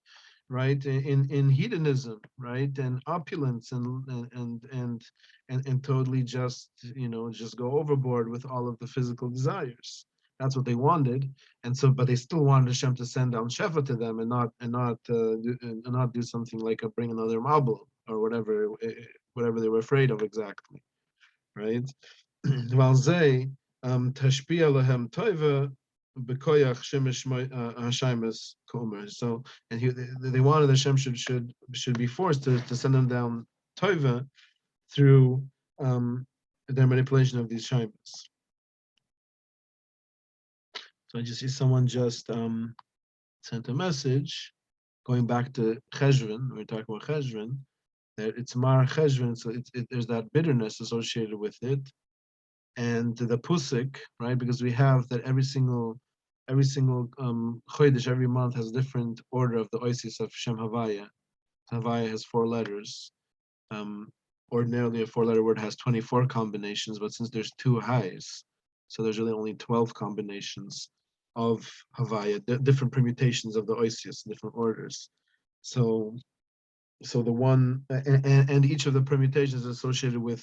right? In hedonism, right, and opulence, and totally just go overboard with all of the physical desires. That's what they wanted, and so, but they still wanted Hashem to send down shefa to them, and not do something like bring another mabul or whatever they were afraid of exactly, right? Tashpia lehem toiva bekoyach shemesh hashemes komer. So, and they wanted Hashem should be forced to send them down toiva through their manipulation of these shemes. So I just see someone just sent a message going back to Cheshvan. We're talking about Cheshvan. That it's Mar Cheshvan, so there's that bitterness associated with it. And the pusik, right? Because we have that every single chodesh, every month has a different order of the oasis of Shem Havaya. Havaya has 4 letters. Ordinarily, a 4-letter word has 24 combinations, but since there's 2 highs, so there's really only 12 combinations of Havaya, different permutations of the oasis, different orders. So the one and each of the permutations is associated with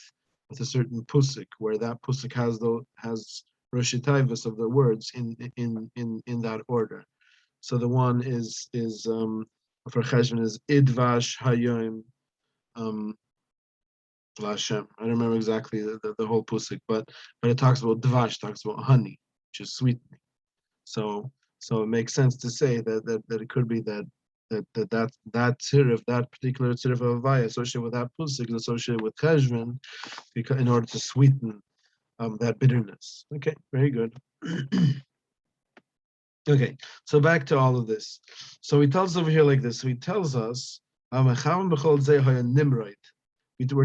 a certain pusik, where that pusik has Rosh Taivas of the words in that order. So the one is for Cheshvan is Idvash Hayom Lashem. I don't remember exactly the whole pusik, but it talks about Dvash, talks about honey, which is sweetening. So it makes sense to say that it could be that tzirif, that particular tzirif of Havaya associated with that pusik is associated with Cheshvan, because in order to sweeten that bitterness. Okay, very good. Okay, so back to all of this. So he tells us over here like this. So he tells us We were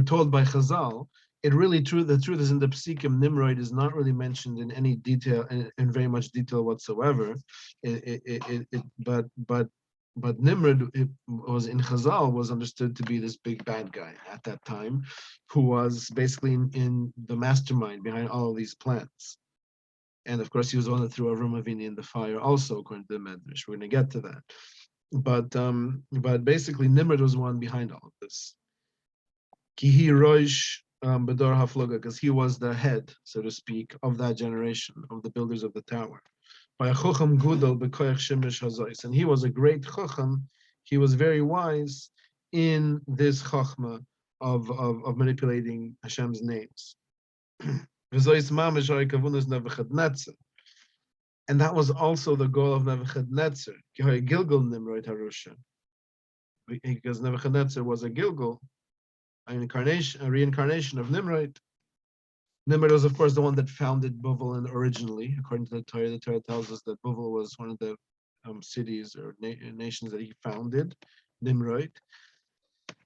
told by Chazal, it really true. The truth is in the Psikim, Nimrod is not really mentioned in any detail, in very much detail whatsoever. But Nimrod was in Chazal was understood to be this big bad guy at that time, who was basically in the mastermind behind all of these plans. And of course, he was the one that threw Avram Avinu in the fire, also according to the Medrash. We're going to get to that. But basically, Nimrod was the one behind all of this. Kihi Roish Bedor Hafloga, because he was the head, so to speak, of that generation, of the builders of the tower. By Chocham Gudel Bekoyach Shemesh Hazois. And he was a great Chocham. He was very wise in this Chochma of manipulating Hashem's names. And that was also the goal of Nebuchadnezzar. Gilgal Nimrod Harusha. Because Nebuchadnezzar was a Gilgal, a reincarnation of Nimrod. Nimrod was, of course, the one that founded Bavel originally. According to the Torah tells us that Bavel was one of the cities or nations that he founded, Nimrod.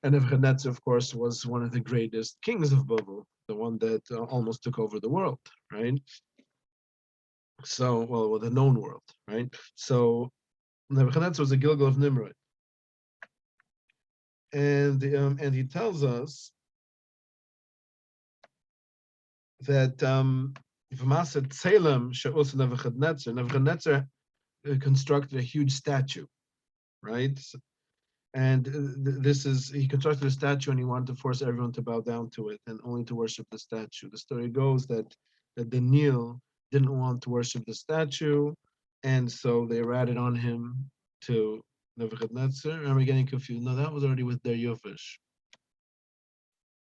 And Nebuchadnezzar, of course, was one of the greatest kings of Bavel, the one that almost took over the world, right? So, well, the known world, right? So Nebuchadnezzar was a Gilgal of Nimrod. And he tells us that Nebuchadnezzar constructed a huge statue, right? And he constructed a statue and he wanted to force everyone to bow down to it and only to worship the statue. The story goes that Daniel didn't want to worship the statue, and so they ratted on him to Nebuchadnezzar. Am I getting confused? No, that was already with Dariush.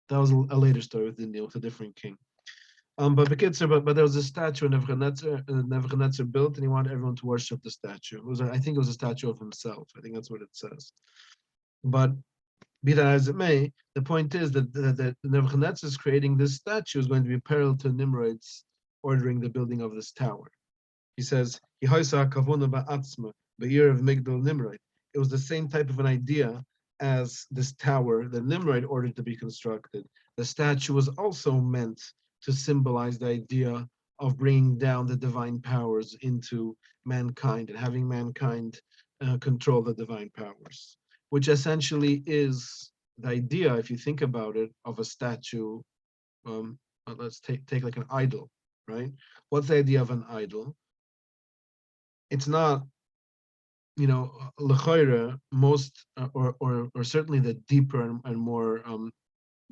That was a later story with Daniel, with a different king. But there was a statue Nebuchadnezzar built, and he wanted everyone to worship the statue. I think it was a statue of himself. I think that's what it says. But be that as it may, the point is that Nebuchadnezzar is creating this statue is going to be parallel to Nimrod's ordering the building of this tower. He says, it was the same type of an idea as this tower that Nimrod ordered to be constructed. The statue was also meant to symbolize the idea of bringing down the divine powers into mankind and having mankind control the divine powers, which essentially is the idea, if you think about it, of a statue. Let's take like an idol, right? What's the idea of an idol? It's not, l'chayra, most or certainly the deeper and more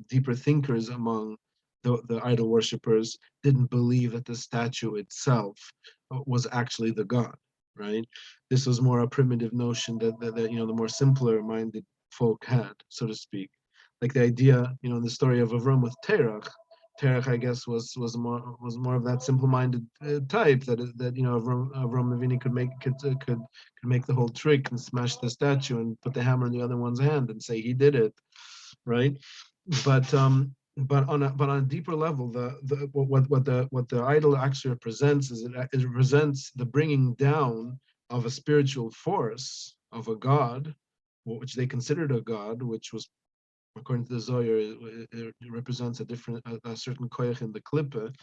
deeper thinkers among the idol worshippers didn't believe that the statue itself was actually the god, right? This was more a primitive notion that the more simpler minded folk had, so to speak. Like the idea, in the story of Avram with Terach, I guess, was more of that simple-minded type that Avram Avinu could make the whole trick and smash the statue and put the hammer in the other one's hand and say he did it, right? But on a deeper level, what the idol actually represents is it represents the bringing down of a spiritual force of a god, which they considered a god, which was, according to the Zohar, it represents a certain koyach in the klippe,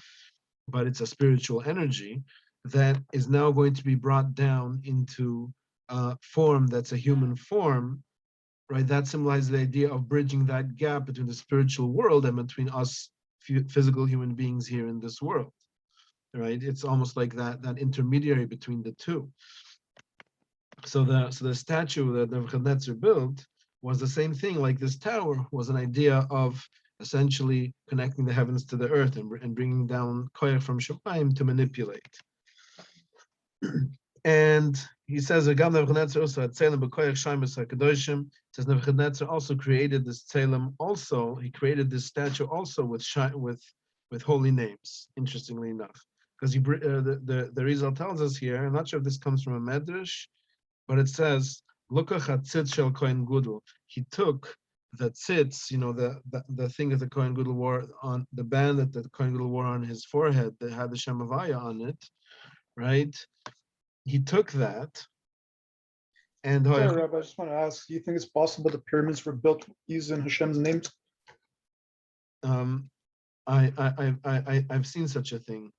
but it's a spiritual energy that is now going to be brought down into a form that's a human form, right? That symbolizes the idea of bridging that gap between the spiritual world and between us physical human beings here in this world, right? It's almost like that intermediary between the two. So the statue that Nebuchadnezzar built was the same thing. Like this tower was an idea of essentially connecting the heavens to the earth and bringing down koyach from Shemayim to manipulate. And he says, Nebuchadnezzar also created this tzelem. Also, he created this statue also with holy names. Interestingly enough, because the Rizal tells us here. I'm not sure if this comes from a medrash, but it says, shel Kohen Gudel. He took the tzitz, the thing that the Kohen Gudel wore on the band that the Kohen Gudel wore on his forehead that had the Shem Havaya on it, right? He took that And Sorry, Rabbi, I just want to ask, do you think it's possible the pyramids were built using Hashem's names? um, I've seen such a thing.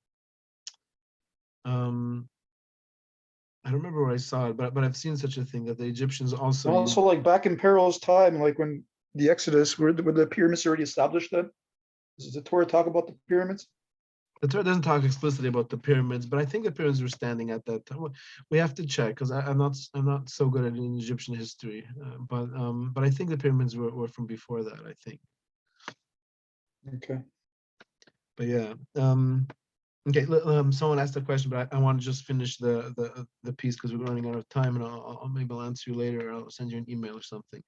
I don't remember where I saw it, but I've seen such a thing that the Egyptians also And used. also, like back in Pharaoh's time, like when the Exodus, were the pyramids already established then? Does the Torah talk about the pyramids? The Torah doesn't talk explicitly about the pyramids, but I think the pyramids were standing at that time. We have to check because I'm not so good at Egyptian history, but I think the pyramids were from before that. I think. Okay. But yeah. Okay. Someone asked a question, but I want to just finish the piece because we're running out of time, and maybe I'll answer you later. Or I'll send you an email or something.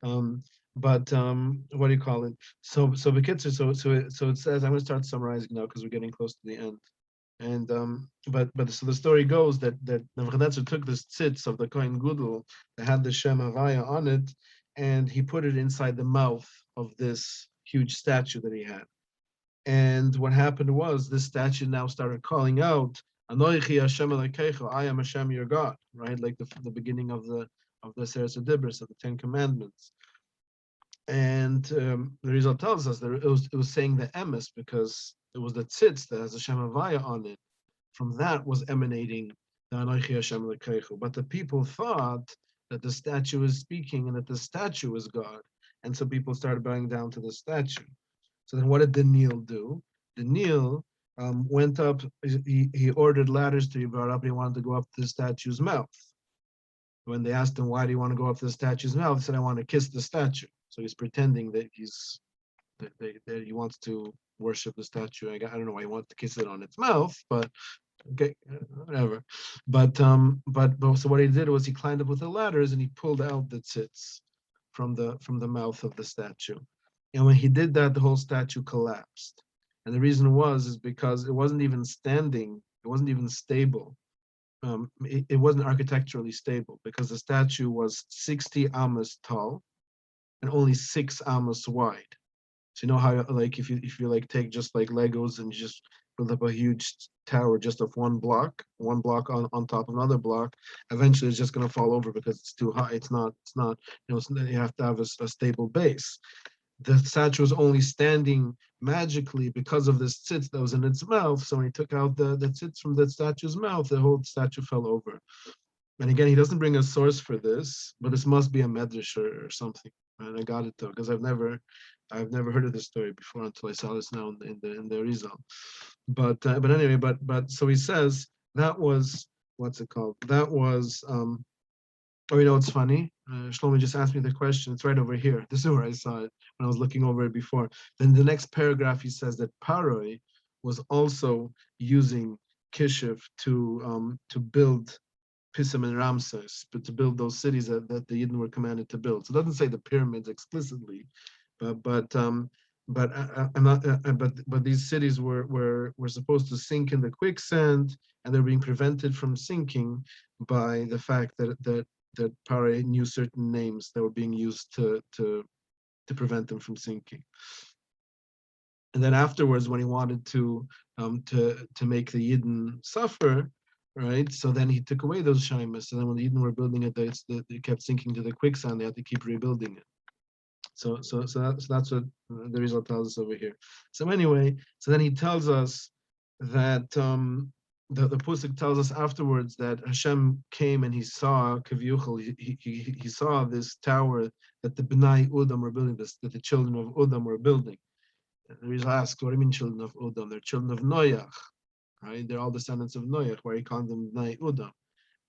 Um, but what do you call it? So Bekitzer, so it says I'm going to start summarizing now because we're getting close to the end. And but so the story goes that Nebuchadnezzar took this tzitz of the Kohen Gudel that had the Shem Havaya on it, and he put it inside the mouth of this huge statue that he had. And what happened was this statue now started calling out, "Anoichi Hashem Elokecha, I am Hashem your God," right? Like the beginning of the Seres Dibros, of the Ten Commandments. And the result tells us that it was saying the emes because it was the tzitz that has a Shem Havaya on it. From that was emanating the Anochi Hashem Lekeichu. But the people thought that the statue is speaking and that the statue is God. And so people started bowing down to the statue. So then what did Daniel do? Daniel went up, he ordered ladders to be brought up, and he wanted to go up to the statue's mouth. When they asked him, why do you want to go up to the statue's mouth? He said, I want to kiss the statue. So he's pretending that that he wants to worship the statue. I don't know why he wants to kiss it on its mouth, but okay, whatever. But so what he did was he climbed up with the ladders and he pulled out the tzitz from the mouth of the statue. And when he did that, the whole statue collapsed. And the reason is because it wasn't even standing, it wasn't even stable. It wasn't architecturally stable because the statue was 60 amos tall and only 6 amos wide. So you know how like if you like take just like Legos and you just build up a huge tower just of one block on top of another block, eventually it's just going to fall over because it's too high. It's not you have to have a stable base. The statue was only standing magically because of this tzitz that was in its mouth. So when he took out the tzitz from the statue's mouth, the whole statue fell over. And again, he doesn't bring a source for this, but this must be a medrash or something. And I got it though, because I've never heard of this story before until I saw this now in the Rizal. But anyway, but so he says that was what's it called? That was oh, you know what's funny? Shlomi just asked me the question. It's right over here. This is where I saw it when I was looking over it before. Then the next paragraph he says that Paroi was also using Kishiv to build Pisim and Ramses, but to build those cities that the Yidden were commanded to build. So it doesn't say the pyramids explicitly, but I'm not. But these cities were supposed to sink in the quicksand, and they're being prevented from sinking by the fact that Pare knew certain names that were being used to prevent them from sinking. And then afterwards, when he wanted to make the Yidden suffer, right? So then he took away those shimas. And then when the Yidden were building it, they kept sinking to the quicksand. They had to keep rebuilding it. So that's what the result tells us over here. So anyway, so then he tells us that the Pusik tells us afterwards that Hashem came and he saw Kavyuchel, he saw this tower that the Bnai Udam were building, that the children of Udam were building. And he asks, what do you mean children of Udam? They're children of Noach, right? They're all descendants of Noach, where he called them Bnai Udam.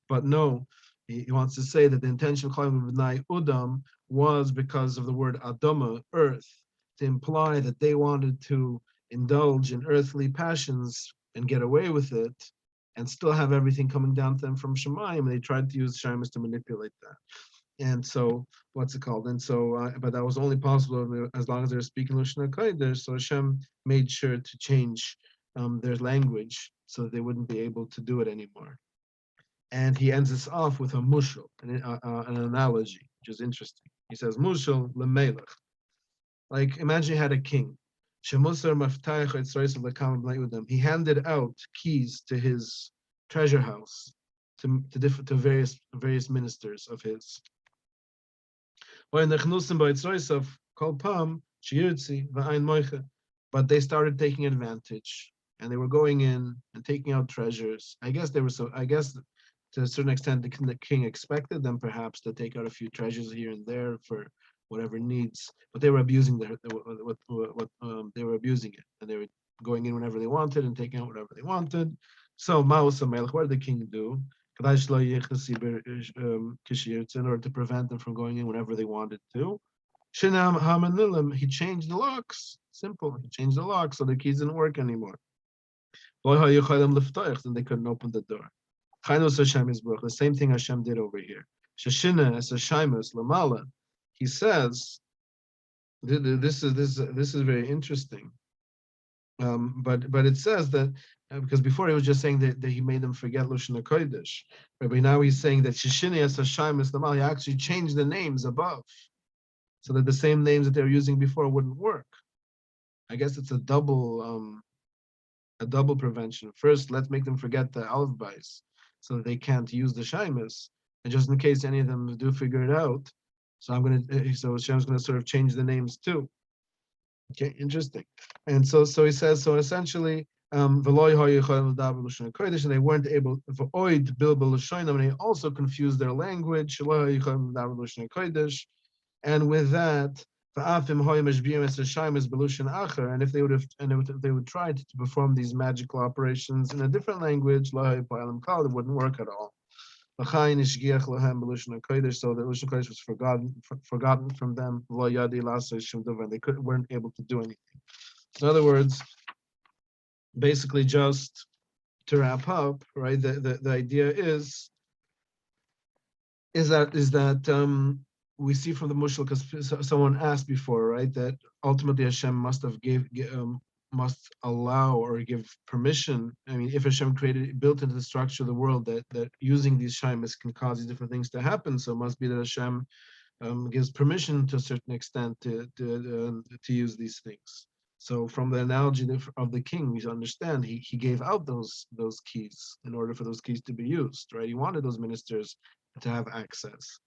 But no, he wants to say that the intention of calling them Bnai Udam was because of the word Adama, earth, to imply that they wanted to indulge in earthly passions and get away with it and still have everything coming down to them from Shemayim. They tried to use Shemayim to manipulate that. And so, what's it called? And so, but that was only possible as long as they were speaking Lashon HaKodesh. So Hashem made sure to change their language so that they wouldn't be able to do it anymore. And he ends this off with a mushal, an analogy, which is interesting. He says, mushal lemelech. Like, imagine you had a king. He handed out keys to his treasure house to various ministers of his. But they started taking advantage, and they were going in and taking out treasures. I guess they were so. I guess to a certain extent, the king expected them perhaps to take out a few treasures here and there for whatever needs, but they were abusing what they were abusing it, and they were going in whenever they wanted and taking out whatever they wanted. So Maus Melech, what did the king do? In order to prevent them from going in whenever they wanted to. Shinam Hamanilim, he changed the locks. Simple. He changed the locks so the keys didn't work anymore. Then they couldn't open the door. The same thing Hashem did over here. Shashina as Hashemus Lamala. He says, this is very interesting. But it says that because before he was just saying that he made them forget Lashon HaKodesh, but now he's saying that Shishini as Hashemus Lamala. He actually changed the names above, so that the same names that they were using before wouldn't work. I guess it's a double prevention. First, let's make them forget the Aleph Bais, so that they can't use the Shaimas. And just in case any of them do figure it out, so Hashem's gonna sort of change the names too. Okay, interesting. And so he says, so essentially, and they weren't able for oid bilbul and they also confused their language. And with that, and if they would try to perform these magical operations in a different language, it wouldn't work at all. So the Lashon Kodesh was forgotten from them, and they weren't able to do anything. So in other words, basically, just to wrap up, right? The idea is that we see from the Mushal, because someone asked before, right, that ultimately Hashem must allow or give permission. I mean, if Hashem built into the structure of the world that using these shaimas can cause these different things to happen, so it must be that Hashem gives permission to a certain extent to use these things. So from the analogy of the king, we understand he gave out those keys in order for those keys to be used, right? He wanted those ministers to have access.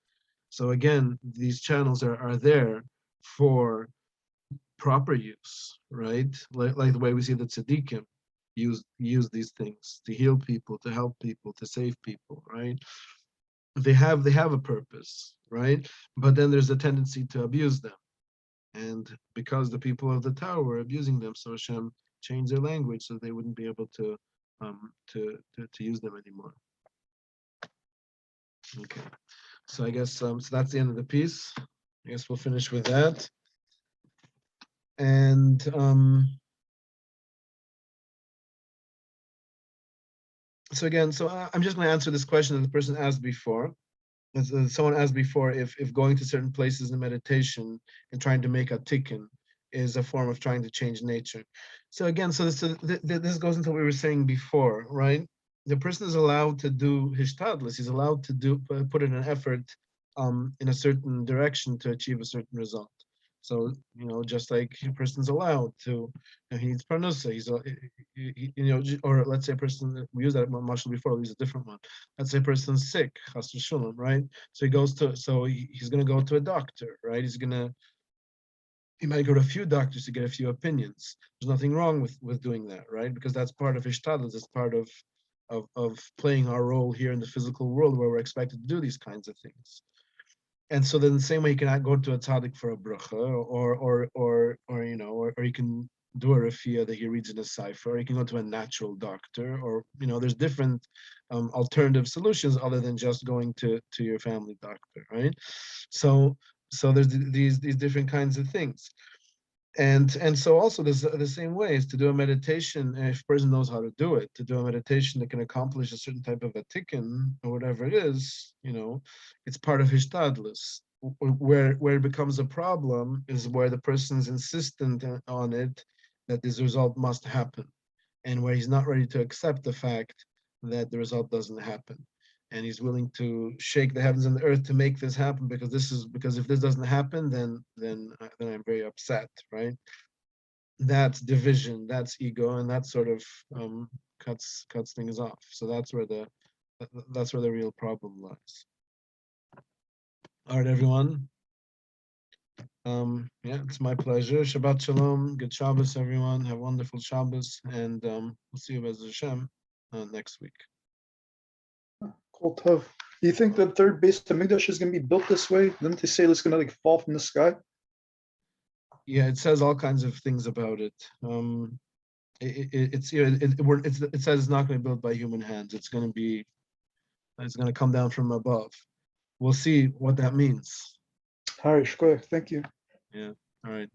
So again, these channels are there for proper use, right? Like the way we see the tzaddikim use these things to heal people, to help people, to save people, right? They have a purpose, right? But then there's a tendency to abuse them. And because the people of the tower were abusing them, so Hashem changed their language so they wouldn't be able to use them anymore. Okay. So I guess so that's the end of the piece. I guess we'll finish with that. And so again, I'm just going to answer this question that the person asked before. Someone asked before if going to certain places in meditation and trying to make a tikkun is a form of trying to change nature. So again, this goes into what we were saying before, right? The person is allowed to do hishtadlis. He's allowed to put in an effort in a certain direction to achieve a certain result. So just like a person's allowed to, he needs parnusa. Or let's say a person, we used that mashal before. I'll use a different one. Let's say a person's sick, chas v'shalom, right? So he's going to go to a doctor, right? He might go to a few doctors to get a few opinions. There's nothing wrong with doing that, right? Because that's part of hishtadlus. It's part of playing our role here in the physical world where we're expected to do these kinds of things. And so then the same way you cannot go to a tzaddik for a bracha, or you can do a refiah that he reads in a cipher, or you can go to a natural doctor, or there's different alternative solutions other than just going to your family doctor, right? So there's these different kinds of things. And so also there's the same way is to do a meditation, if a person knows how to do it, to do a meditation that can accomplish a certain type of a tikkun or whatever it is, it's part of hishtadlus. Where it becomes a problem is where the person's insistent on it, that this result must happen, and where he's not ready to accept the fact that the result doesn't happen. And he's willing to shake the heavens and the earth to make this happen, because if this doesn't happen, then I'm very upset, right? That's division, that's ego, and that sort of cuts things off. So that's where the That's where the real problem lies. All right, everyone. Yeah, it's my pleasure. Shabbat Shalom. Good Shabbos, everyone. Have wonderful Shabbos, and we'll see you, Bez Hashem, next week. Cool, tough. Do you think the third base of Migdash is going to be built this way? Didn't they say it's going to like fall from the sky? Yeah, it says all kinds of things about it. It's it says it's not going to be built by human hands. It's going to come down from above. We'll see what that means. All right, Shkoyach, thank you. Yeah. All right.